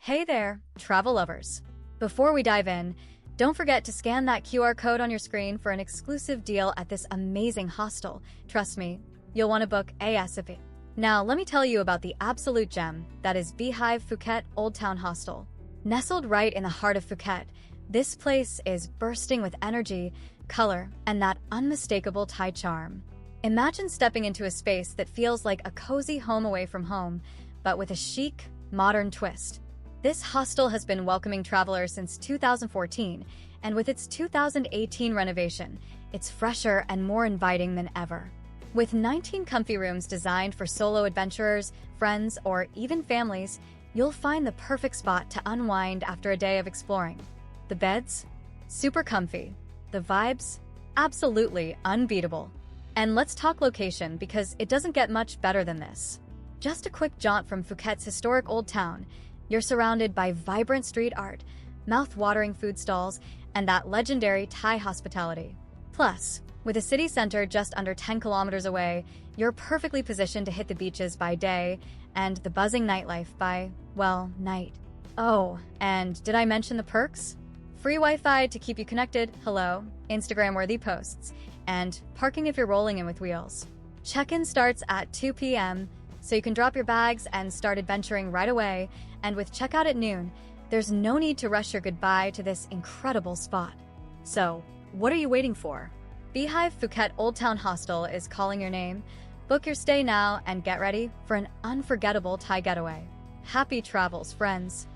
Hey there, travel lovers. Before we dive in, don't forget to scan that QR code on your screen for an exclusive deal at this amazing hostel. Trust me, you'll want to book ASAP. Now, let me tell you about the absolute gem that is Beehive Phuket Oldtown Hostel. Nestled right in the heart of Phuket, this place is bursting with energy, color, and that unmistakable Thai charm. Imagine stepping into a space that feels like a cozy home away from home, but with a chic, modern twist. This hostel has been welcoming travelers since 2014, and with its 2018 renovation, it's fresher and more inviting than ever. With 19 comfy rooms designed for solo adventurers, friends, or even families, you'll find the perfect spot to unwind after a day of exploring. The beds? Super comfy. The vibes? Absolutely unbeatable. And let's talk location because it doesn't get much better than this. Just a quick jaunt from Phuket's historic Old Town, you're surrounded by vibrant street art, mouth-watering food stalls, and that legendary Thai hospitality. Plus, with a city center just under 10 kilometers away, you're perfectly positioned to hit the beaches by day and the buzzing nightlife by, well, night. Oh, and did I mention the perks? Free Wi-Fi to keep you connected, hello, Instagram-worthy posts, and parking if you're rolling in with wheels. Check-in starts at 2 p.m., so you can drop your bags and start adventuring right away, and with checkout at noon, there's no need to rush your goodbye to this incredible spot. So, what are you waiting for? Beehive Phuket Oldtown Hostel is calling your name. Book your stay now and get ready for an unforgettable Thai getaway. Happy travels, friends!